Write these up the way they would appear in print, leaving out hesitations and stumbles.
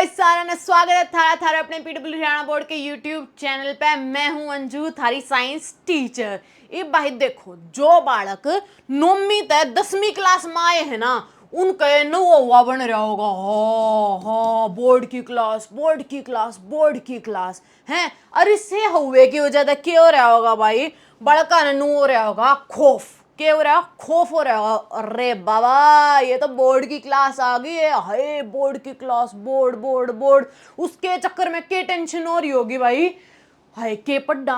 भाई सारा ने स्वागत है थारा अपने पीडब्ल्यू हरियाणा बोर्ड के यूट्यूब चैनल पे। मैं हूं अंजू, थारी साइंस टीचर। ये भाई देखो, जो बालक 9वीं तक 10वीं क्लास में आए हैं ना, उनका नवा बन रहा होगा। हाँ, बोर्ड की क्लास, बोर्ड की क्लास, बोर्ड की क्लास है। और इससे हुए की वजह से क्या हो रहा होगा भाई, बड़का ने नू हो रहा होगा खौफ। क्या हो रहा है? खौफ हो रहा है। अरे बाबा, ये तो बोर्ड की क्लास आ गई है। हाय, बोर्ड की क्लास, बोर्ड बोर्ड बोर्ड। उसके चक्कर में क्या टेंशन हो रही होगी भाई। हाय के पढ़ा,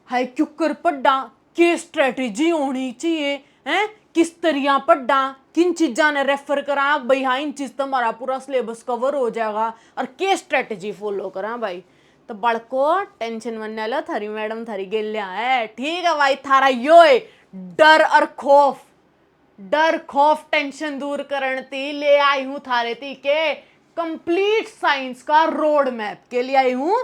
हाय क्यों पढ़ा, के स्ट्रेटेजी होनी चाहिए हैं, किस तरिया पढ़ा, किन चीजा ने रेफर करा भाई। हाँ, इन चीज तो हमारा पूरा सिलेबस कवर हो जाएगा। और के स्ट्रेटेजी फॉलो करा भाई। तो बड़को टेंशन बनने लो, थारी मैडम थारी गेलिया है। ठीक है भाई, थारा यो है डर और खौफ। डर खौफ टेंशन दूर करने ले आई हूं थारे ती के कंप्लीट साइंस का रोड मैप के लिए आई हूं।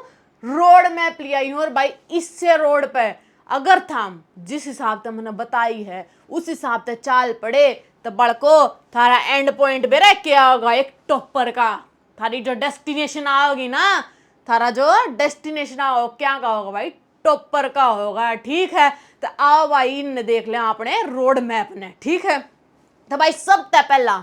रोड मैप ले आई हूं। और भाई इससे रोड पे अगर थाम जिस हिसाब से मैंने बताई है उस हिसाब से चाल पड़े तो बड़को थारा एंड पॉइंट बेरा क्या होगा, एक टॉपर का। थारी जो डेस्टिनेशन आओगी ना, थारा जो डेस्टिनेशन आओ क्या का होगा भाई, टॉपर का होगा। ठीक है, तो आओ भाई ने देख ले अपने रोड मैप ने। ठीक है, तो भाई सबसे पहला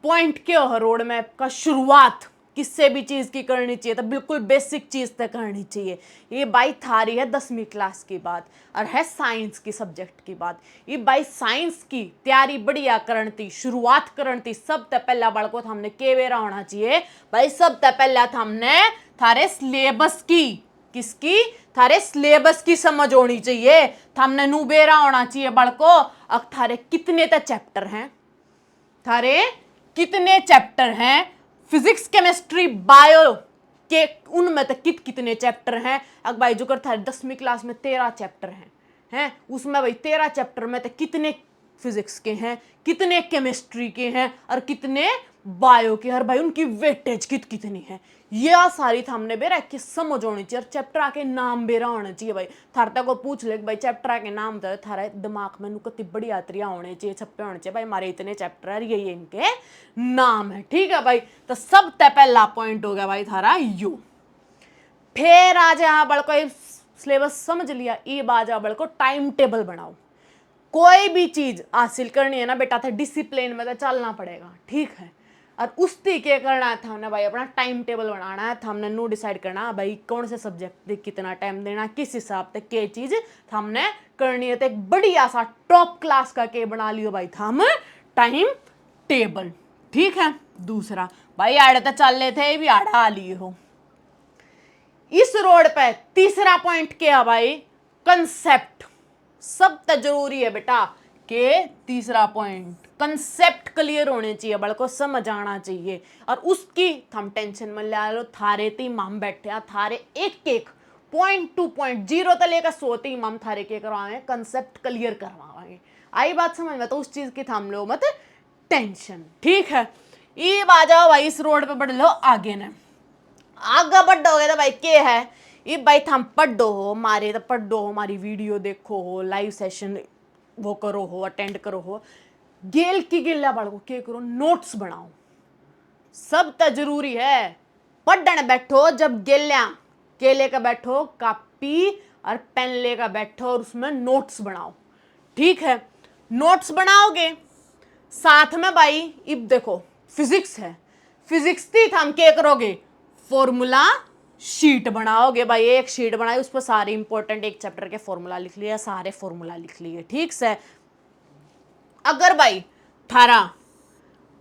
पॉइंट क्या है रोड मैप का, शुरुआत किससे भी चीज की करनी चाहिए तो बिल्कुल बेसिक चीज तक करनी चाहिए। ये बाई थारी है 10वीं क्लास की बात और है साइंस की सब्जेक्ट की बात। ये बाई साइंस की तैयारी बढ़िया करती, शुरुआत करती सबसे पहला बड़को हमने के वेरा होना चाहिए भाई। सबसे पहला हमने थारे सिलेबस की, किसकी, थारे सिलेबस की समझ होनी चाहिए। हमने नुबेरा होना चाहिए बड़को अब थारे कितने तक चैप्टर हैं, थारे कितने चैप्टर हैं, फिजिक्स केमिस्ट्री बायो के उनमें तक कितने चैप्टर हैं। अब भाई जो कर थारे 10वीं क्लास में 13 चैप्टर हैं उसमें भाई 13 चैप्टर में तक कितने फिजिक्स के हैं, कितने केमिस्ट्री के हैं और कितने बायो के। हर भाई उनकी वेटेज कितनी है, यह सारी हमने बेरा की समझ होनी चाहिए। और चैप्टर आके नाम बेरा होना चाहिए भाई। थारता को पूछ ले भाई चैप्टर आके नाम तो थारे दिमाग में कितनी बड़ी यात्रियां होने चाहिए, छप्पे होने चाहिए भाई, हमारे इतने चैप्टर है, यही इनके नाम है। ठीक है भाई, तो सबसे पहला पॉइंट हो गया भाई थारा यू। फिर आज यहाँ बड़को सिलेबस समझ लिया, ये बाजा बड़को टाइम टेबल बनाओ। कोई भी चीज हासिल करनी है ना बेटा, था डिसिप्लिन में तो चलना पड़ेगा। ठीक है, और उस तरीके करना है हमने भाई, अपना टाइम टेबल बनाना है। हमने नो डिसाइड करना भाई कौन से सब्जेक्ट कितना टाइम देना, किस हिसाब से क्या चीज हमने करनी है। तो एक बढ़िया सा टॉप क्लास का के बना लियो भाई हम टाइम टेबल। ठीक है, दूसरा भाई आड़े तो चल रहे थे, भी आड़ा आ लिए हो। इस रोड पे तीसरा पॉइंट क्या है भाई, कंसेप्ट। सब तो जरूरी है बेटा के तीसरा पॉइंट कंसेप्ट क्लियर होने चाहिए, बड़को समझ आना चाहिए। और उसकी हम टेंशन में ले लो, थारे तीन हम बैठे थारे एक एक पॉइंट टू पॉइंट 0 तो लेकर 100 तीन हम थारे के करवाएंगे, कंसेप्ट क्लियर करवाएंगे। आई बात समझ में? तो उस चीज की हम लो मत टेंशन। ठीक है, ये आ जाओ भाई, इस रोड पे बढ़ लो आगे ने। आगे बढ़ोगे तो भाई क्या है, ये भाई थम पढ़ो हो मारे, तो पढ़ो हो हमारी वीडियो देखो हो, लाइव सेशन वो करो हो, अटेंड करो हो। गेल की गिल्ला बड़को क्या करो, नोट्स बनाओ। सब तो जरूरी है। पढ़ने बैठो जब गेल्या के लेकर बैठो, कॉपी और पेन लेकर बैठो और उसमें नोट्स बनाओ। ठीक है, नोट्स बनाओगे साथ में भाई, अब देखो फिजिक्स है, फिजिक्स थी हम क्या करोगे, फॉर्मूला शीट बनाओगे भाई। एक शीट बनाई, उस पर सारे इंपॉर्टेंट एक चैप्टर के फॉर्मूला लिख लिए, सारे फॉर्मूला लिख लिए। ठीक से, अगर भाई थारा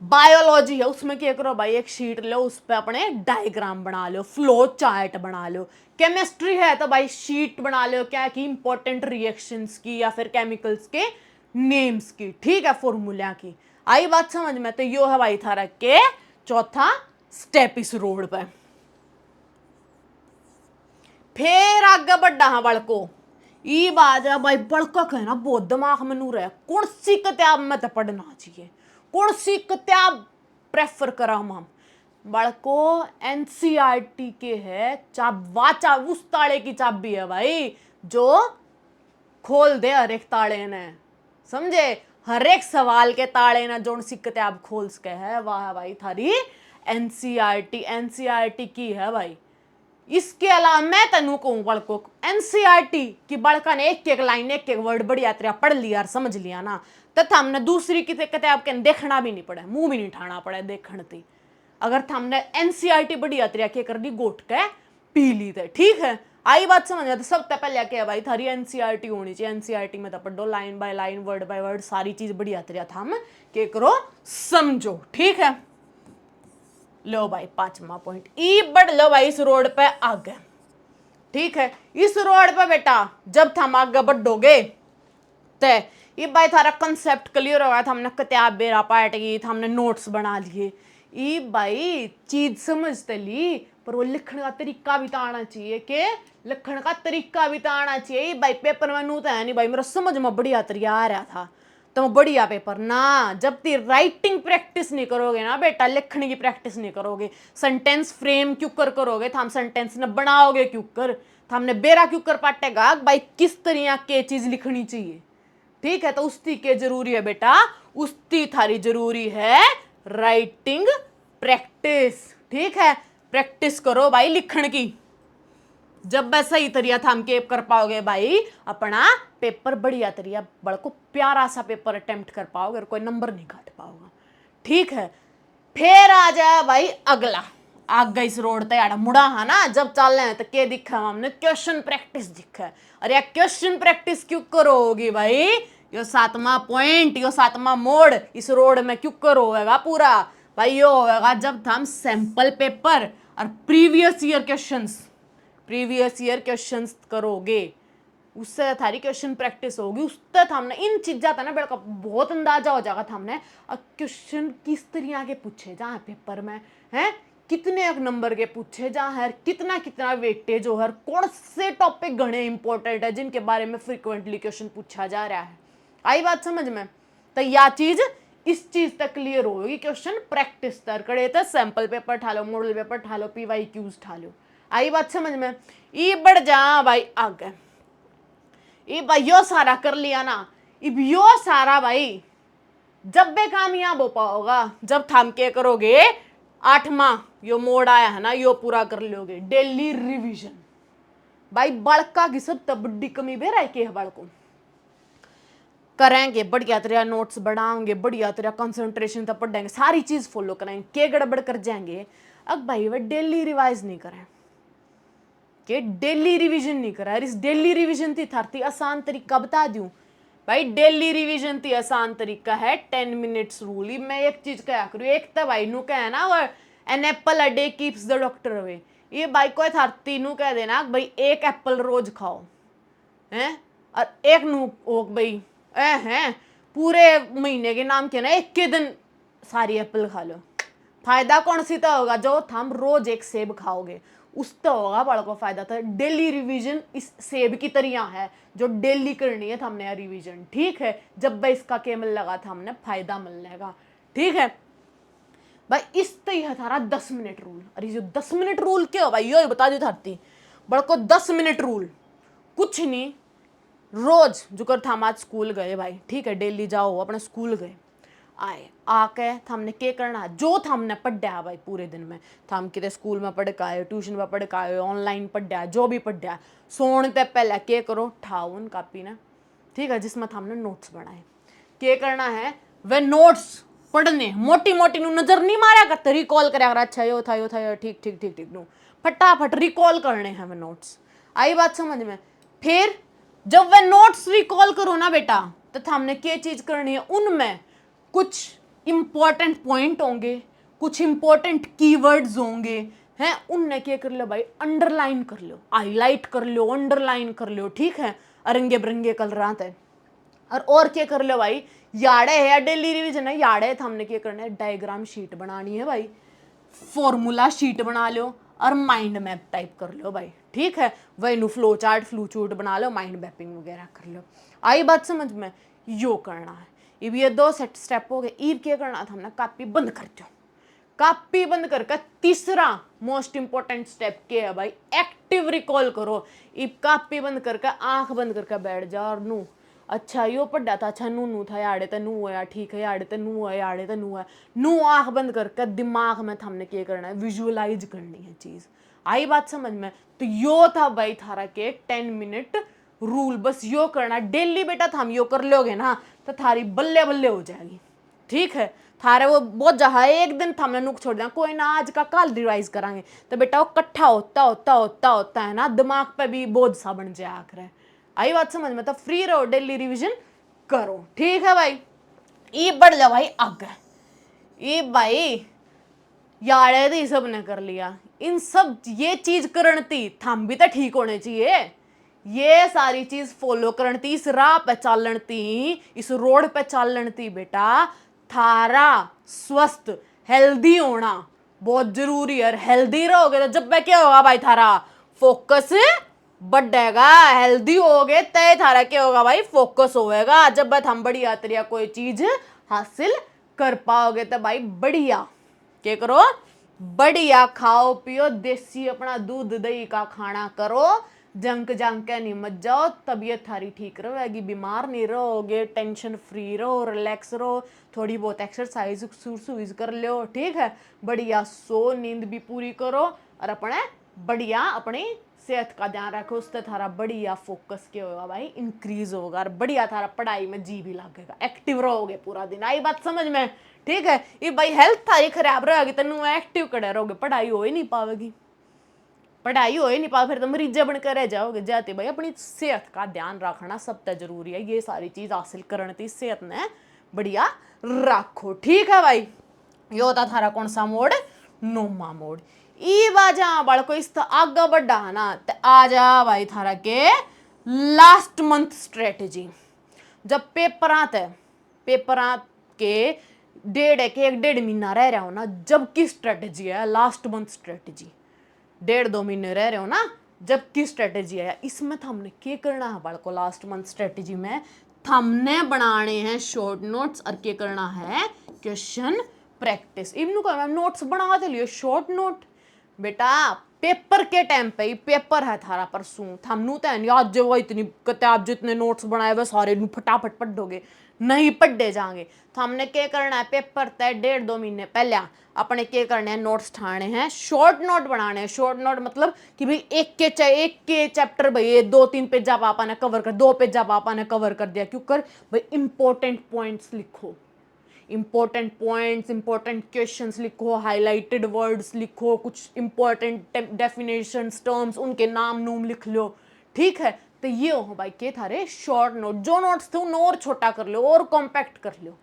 बायोलॉजी है उसमें क्या करो भाई, एक शीट लो, उस पर अपने डायग्राम बना लो, फ्लो चार्ट बना लो। केमिस्ट्री है तो भाई शीट बना लो क्या की, इंपॉर्टेंट रिएक्शंस की या फिर केमिकल्स के नेम्स की। ठीक है, फॉर्मूला की। आई बात समझ में? तो यो है भाई थारा के चौथा स्टेप इस रोड पर। फिर आगे बढ़ा हाँ बड़को, ये बात है भाई, बड़का कहना बहुत दिमाग में नूर है, कौन सी किताब में तो पढ़ना चाहिए, कौन सी किताब प्रेफर करा हम बड़को। एनसीईआरटी के है वाचा उस ताले की चाबी है भाई जो खोल दे हर एक ताले ने, समझे, हर एक सवाल के ताले ना जोन सी किताब खोल सके है, वाह भाई थारी एनसीईआरटी एनसीईआरटी की है भाई। इसके अलावा मैं तेनू कहूँ बड़को एनसीईआरटी की बड़का ने एक एक लाइन एक एक वर्ड बढ़िया तरह पढ़ लिया और समझ लिया ना, तथा हमने दूसरी किताब के देखना भी नहीं पड़ा, मुंह भी नहीं ठाना पड़ा देखने थी। अगर हमने एनसीईआरटी बढ़िया तरह के कर दी गोट के पी ली थे, ठीक है। आई बात समझ में? तो सबसे पहले क्या भाई थारी एनसीईआरटी होनी चाहिए। एनसीईआरटी में तो पढ़ो line by line word by word सारी चीज बढ़िया तरह था हम के करो समझो, ठीक है। लो भाई 5वां पॉइंट ई बढ़ लो भाई इस रोड पे आगे, ठीक है। इस रोड पे बेटा जब थम आगे बढ़ोगे ते ये भाई थारा कंसेप्ट क्लियर होगा, हमने किताब बेरा पाट गई, हमने नोट्स बना लिए, ये भाई चीज समझते ली, पर वो लिखने का तरीका भी तो आना चाहिए कि लिखने का तरीका भी तो आना चाहिए। भाई पेपर में नू तो है नहीं भाई, मेरा समझ में बढ़िया तरीका आ रहा था तो बढ़िया पेपर ना, जब ती राइटिंग प्रैक्टिस नहीं करोगे ना बेटा, लिखने की प्रैक्टिस नहीं करोगे, सेंटेंस फ्रेम क्यों करोगे, तो हम सेंटेंस न बनाओगे क्यों कर, तो हमने बेरा क्यों कर पाटेगा भाई किस तरह के चीज लिखनी चाहिए, ठीक है। तो उसकी के जरूरी है बेटा, उसकी थारी जरूरी है राइटिंग प्रैक्टिस, ठीक है। प्रैक्टिस करो भाई लिखण की, जब वह सही तरिया थाम के कर पाओगे भाई अपना पेपर बढ़िया तरिया बड़को प्यारा सा पेपर अटेम्प्ट कर पाओगे और कोई नंबर नहीं काट पाओगे, ठीक है। फिर आ जाए भाई अगला, आगे इस रोड ते आड़ा मुड़ा है ना, जब चल रहे हैं तो क्या दिखा हमने क्वेश्चन प्रैक्टिस दिखा है। अरे यार क्वेश्चन प्रैक्टिस क्यों करोगी भाई, यो 7वां पॉइंट, यो 7वां मोड़ इस रोड में क्यों करोगा पूरा भाई, यो होगा जब हम सैंपल पेपर और प्रीवियस ईयर क्वेश्चंस करोगे, उससे थारी क्वेश्चन प्रैक्टिस होगी, उससे हमने इन चीज़ा था ना बेटा बहुत अंदाजा हो जाएगा हमने क्वेश्चन किस तरह के पूछे जहाँ पेपर में हैं, कितने एक नंबर के पूछे जहाँ है, कितना कितना वेटेज हो है, कौन से टॉपिक घने इंपॉर्टेंट है जिनके बारे में फ्रिक्वेंटली क्वेश्चन पूछा जा रहा है। आई बात समझ में? तो यह चीज इस चीज तक क्लियर होगी, क्वेश्चन प्रैक्टिस तर करे तो सैंपल पेपर ठा लो, मॉडल पेपर ठा लो, PYQs ठा लो। आई बात समझ में? ये बढ़ जा भाई आगे, ये भाई यो सारा कर लिया ना, अब यो सारा भाई जब बे कामयाब हो पाओगा जब थाम के करोगे 8वां यो मोड आया है ना, यो पूरा कर लोगे डेली रिवीजन। भाई बड़का की सब तब बड़ी कमी बे रह के है, बड़को करेंगे बढ़िया तरह नोट्स बढ़ाएंगे, बढ़िया तरह कंसंट्रेशन तक पढ़ेंगे, सारी चीज फॉलो करेंगे, के गड़बड़ कर जाएंगे अब भाई वह डेली रिवाइज नहीं करें, के डेली रिवीजन नहीं करा। इस डेली रिवीजन थी थारती आसान तरीका बता दूं भाई, डेली रिवीजन थी आसान तरीका है 10 मिनट्स रूल। मैं एक चीज क्या करूँ, एक तो भाई नू कह ना वो an apple a day keeps the doctor away, ये भाई को थारती नू कह देना भाई एक एप्पल रोज खाओ हैं, और एक नू भाई हैं पूरे महीने के नाम के ना एक के दिन सारी एप्पल खा लो, फायदा कौन सी तो होगा जो हम रोज एक सेब खाओगे उस तो होगा बड़ा को फायदा था। डेली रिवीजन इस सेब की तरह है जो डेली करनी है हमने रिवीजन, ठीक है। जब भाई इसका केवल लगा था हमने फायदा मिलेगा, ठीक है भाई। इस तरह थारा 10 मिनट रूल, अरे जो 10 मिनट रूल क्या हो भाई यो बता दो थारती बड़ा को 10 मिनट रूल कुछ नहीं, रोज जो कर था आज स्कूल गए भाई, ठीक है डेली जाओ अपने स्कूल गए, आए आके हमने क्या करना जो हमने पढ़ा भाई पूरे दिन में, हम कितने स्कूल में पढ़ के आए, ट्यूशन में पढ़ के आए, ऑनलाइन पढ़ा, जो भी पढ़ा, सोने से पहले क्या करो ठाओ उन कापी ना, ठीक है, जिसमें हमने नोट्स बनाए। क्या करना है वे नोट्स पढ़ने मोटी मोटी नजर नहीं मारा करते, रिकॉल करा कर, अच्छा यो था ठीक ठीक ठीक ठीक नो फटाफट रिकॉल करने हैं वे नोट्स। आई बात समझ में? फिर जब वे नोट्स रिकॉल करो ना बेटा तो हमने क्या चीज करनी है, उनमें कुछ इंपॉर्टेंट पॉइंट होंगे, कुछ इंपॉर्टेंट कीवर्ड्स होंगे हैं, उनने क्या कर लो भाई अंडरलाइन कर लो, हाईलाइट कर लो, अंडरलाइन कर लो, ठीक है, अरंगे बरंगे कलरात है। और क्या कर लो भाई, याड़े है डेली रिवीजन है, याड़े है हमने क्या करना है डायग्राम शीट बनानी है भाई, फॉर्मूला शीट बना लो और माइंड मैप टाइप कर लो भाई, ठीक है। वही नु फ्लो चार्ट बना लो, माइंड मैपिंग वगैरह कर लो। आई बात समझ में? यो करना है। अब ये 2 स्टेप हो गए। अब क्या करना था हमने, कापी बंद कर दो, कापी बंद करके तीसरा मोस्ट इंपॉर्टेंट स्टेप क्या है भाई, एक्टिव रिकॉल करो। अब कापी बंद करके आंख बंद करके बैठ जाओ और नू अच्छा यो पढ़ा था, अच्छा नू था याड़े तो नू है, ठीक है याड़े तो नू है, याड़े तो नू है। नू आंख बंद करके दिमाग में हमने क्या करना है, विजुअलाइज करनी है चीज। आई बात समझ में? तो यो था भाई थारा के 10 मिनट रूल। बस यो करना डेली बेटा, हम यो कर लोगे ना तो थारी बल्ले बल्ले हो जाएगी। ठीक है, थारे वो बहुत जहा एक दिन हमने नुक छोड़ दिया, कोई ना आज का कल रिवाइज करांगे, तो बेटा वो कट्ठा होता होता होता होता है ना, दिमाग पे भी बोझ सा बन जाया करे। आई बात समझ में? तो फ्री रहो, डेली रिवीजन करो। ठीक है भाई, ये बढ़ जा भाई आगे। ये भाई यार तो ये सब ने कर लिया, इन सब ये चीज करनती थम भी तो ठीक होने चाहिए। ये सारी चीज फॉलो करनती, इस राह पे चालनती, इस रोड पे चालनती बेटा थारा स्वस्थ हेल्दी होना बहुत जरूरी है। हेल्दी रहोगे तो जब मैं क्या होगा भाई, थारा फोकस बढ़ेगा। हेल्दी होगे तय थारा क्या होगा भाई, फोकस होएगा। जब हम बढ़िया तरिया कोई चीज हासिल कर पाओगे तो भाई बढ़िया क्या करो, बढ़िया खाओ पियो, देसी अपना दूध दही का खाना करो, जंक जंक के नहीं मत जाओ, तबीयत थारी ठीक रहेगी, बीमार नहीं रहोगे, टेंशन फ्री रहो, रिलैक्स रहो, थोड़ी बहुत एक्सरसाइज सुरसुइज कर लो। ठीक है, बढ़िया सो, नींद भी पूरी करो और अपने बढ़िया अपनी सेहत का ध्यान रखो, उससे थारा बढ़िया फोकस क्या होगा भाई, इंक्रीज होगा और बढ़िया थारा पढ़ाई में जी भी लगेगा, एक्टिव रहोगे पूरा दिन। आई बात समझ में? ठीक है, ये भाई हेल्थ थारी खराब रहेगी, तेन एक्टिव करे रहोगे, पढ़ाई हो ही नहीं पाएगी, पढ़ाई हो ही नहीं पा, फिर तो मरीजा बनकर रह जाओगे। जाते भाई अपनी सेहत का ध्यान रखना सबसे जरूरी है, ये सारी चीज हासिल करने की सेहत ने बढ़िया रखो। ठीक है भाई, ये होता थारा कौन सा मोड, नौमा मोड। ई बाजा बालको इस आगे बढ़ा है ना, तो आ जा भाई थारा के लास्ट मंथ स्ट्रेटेजी। जब पेपर आते, पेपर के डेढ़ के 1.5 महीना रह रहा हो ना, जब की स्ट्रेटेजी है लास्ट मंथ स्ट्रेटेजी, 1.5-2 महीने रह रहे हो ना, जब की स्ट्रेटेजी है इसमें हमने क्या करना है बालको, लास्ट मंथ स्ट्रेटेजी में हमने बनाने हैं शॉर्ट नोट्स और क्या करना है, क्वेश्चन प्रैक्टिस। इवन को मैम नोट्स बना दे लियो, शॉर्ट नोट बेटा पेपर के टाइम पे ही, पेपर है थारा परसों, थमनू तो नहीं आज जो इतनी किताब जितने नोट्स बनाए हुए सारे फटाफट पढ़ दोगे, नहीं पढ़े जाएंगे। तो हमने क्या करना है, पेपर तय 1.5-2 महीने पहले अपने क्या करने हैं, नोट्स ठाने हैं, शॉर्ट नोट बनाने हैं। शॉर्ट नोट मतलब कि भाई एक के चैप्टर भाई 2-3 पेजा पापा ने कवर कर, 2 पेजा पापा ने कवर कर दिया, क्यों कर भाई, इंपॉर्टेंट पॉइंट्स लिखो, इंपॉर्टेंट पॉइंट्स, इंपॉर्टेंट क्वेश्चंस लिखो, हाईलाइटेड वर्ड्स लिखो, कुछ इंपॉर्टेंट डेफिनेशंस टर्म्स उनके नाम नूम लिख लो। ठीक है, तो ये हो भाई के थारे शॉर्ट नोट, जो नोट्स थे उन और छोटा कर लो और कॉम्पैक्ट कर लो।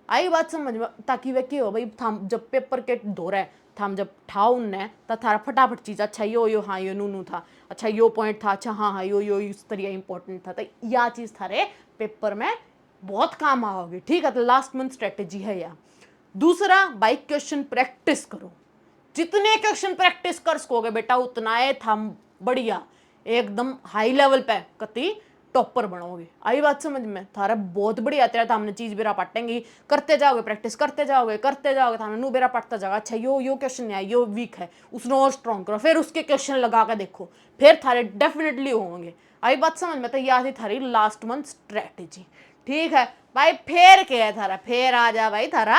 आई बात समझ में? ताकि वे क्या हो भाई, थम जब पेपर के दो रहे थम जब ठाओ उनने तो थारा फटाफट चीज, अच्छा यो हाँ यो नू था, अच्छा यो पॉइंट था, अच्छा हाँ यो इस तरह इंपॉर्टेंट था, तो यह चीज थारे पेपर में बहुत काम आओगे। ठीक है, तो लास्ट मंथ स्ट्रेटेजी है यह। दूसरा भाई क्वेश्चन प्रैक्टिस करो, जितने क्वेश्चन प्रैक्टिस कर सकोगे बेटा उतना है थम बढ़िया एकदम हाई लेवल पे कति टॉपर बनोगे। आई बात समझ में? थारा बहुत बढ़िया तेरा हमने चीज बेरा पटेंगी, करते जाओगे प्रैक्टिस करते जाओगे थाने नू बेरा पटता जाओगा, अच्छा यो क्वेश्चन नहीं आया, यो वीक है, उसने और स्ट्रॉन्ग करो, फिर उसके क्वेश्चन लगा कर देखो, फिर थारे डेफिनेटली होंगे। आई बात समझ में? तो यह थी थारी लास्ट मंथ स्ट्रेटेजी। ठीक है भाई, फिर क्या है थारा, फिर आ जा भाई थारा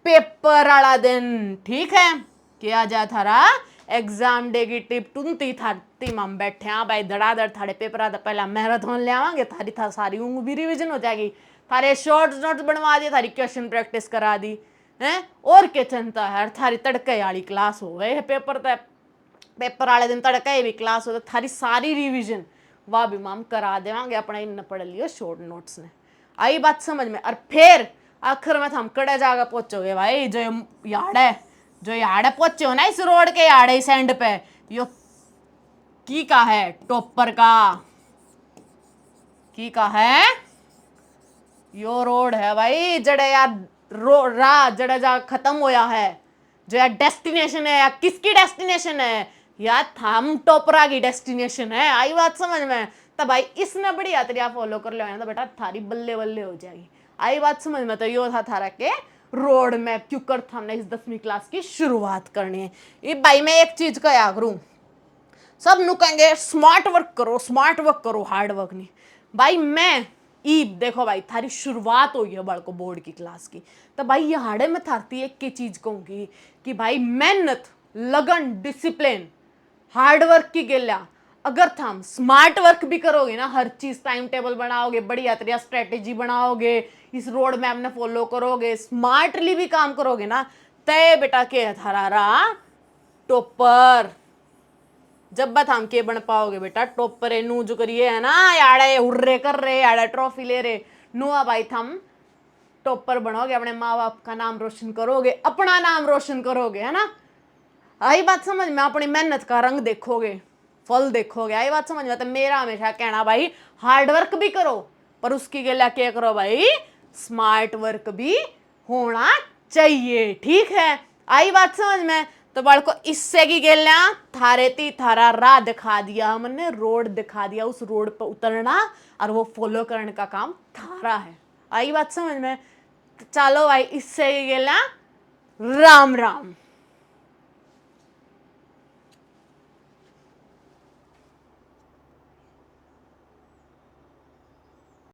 पेपर वाला दिन। ठीक है, क्या जा थारा एग्जाम डे की टिप 20-30 हम बैठे हैं भाई, धड़ाधड़ थारे पेपर आता पहला मैराथन ले आवांगे, थारी सारी ऊँग भी रिविजन हो जाएगी, थारे शॉर्ट नोट्स बनवा दिए, थारी क्वेश्चन प्रैक्टिस करा दी हैं, और क्या चिंता है, थारी तड़के वाली क्लास हो गए पेपर तक, पेपर वाले दिन तड़के भी क्लास हो, थारी सारी रिविजन वाह भी माम करा देवांगे, अपना इन पढ़ लियो शॉर्ट नोट्स ने। आई बात समझ में? और फिर आखिर में हम कड़े जाकर पहुंचोगे भाई, जो याड़े पहुंचे हो ना इस रोड के याड़े इस एंड पे, यो की का है टॉपर का है, यो रोड है भाई जड़े यार राह जड़े जा खत्म होया है, जो यार डेस्टिनेशन है, या किसकी डेस्टिनेशन है यार, थम टोपरा की डेस्टिनेशन है। आई बात समझ में? तब भाई इसने बढ़िया तरीका फॉलो कर लिया तो बेटा थारी बल्ले बल्ले हो जाएगी। आई बात समझ में? तो यो था थारा के रोड मैप, क्यों कर हमने इस 10वीं क्लास की शुरुआत करनी है। ये भाई मैं एक चीज कहा करूं, सब नु कहेंगे स्मार्ट वर्क करो हार्ड वर्क नहीं। भाई मैं ईब देखो भाई थारी शुरुआत हुई है बालको बोर्ड की क्लास की। तो भाई यहाँ मैं थारती एक की चीज कहूंगी कि भाई मेहनत, लगन, डिसिप्लिन, हार्डवर्क की गेल्या अगर थम स्मार्ट वर्क भी करोगे ना, हर चीज टाइम टेबल बनाओगे, बढ़िया तरह स्ट्रेटेजी बनाओगे, इस रोड मैप ने फॉलो करोगे, स्मार्टली भी काम करोगे ना, तय बेटा के थारा टॉपर। जब बात हम के बन पाओगे बेटा टॉपर है नू जो करिए है ना, याड़े हुर्रे कर रहे, याड़े ट्रॉफी ले रहे, नु भाई थम टॉपर बनोगे, अपने माँ बाप का नाम रोशन करोगे, अपना नाम रोशन करोगे, है ना। आई बात समझ में, अपनी मेहनत का रंग देखोगे, फल देखोगे, आई बात समझ में। तो मेरा हमेशा कहना भाई हार्डवर्क भी करो, पर उसकी गला क्या करो भाई, स्मार्ट वर्क भी होना चाहिए, ठीक है। आई बात समझ में। तो बालको इससे की गेल्या थारे ती थारा राह दिखा दिया, हमने रोड दिखा दिया, उस रोड पर उतरना और वो फॉलो करने का काम थारा है। आई बात समझ में। चलो भाई इससे की गेल्या राम राम।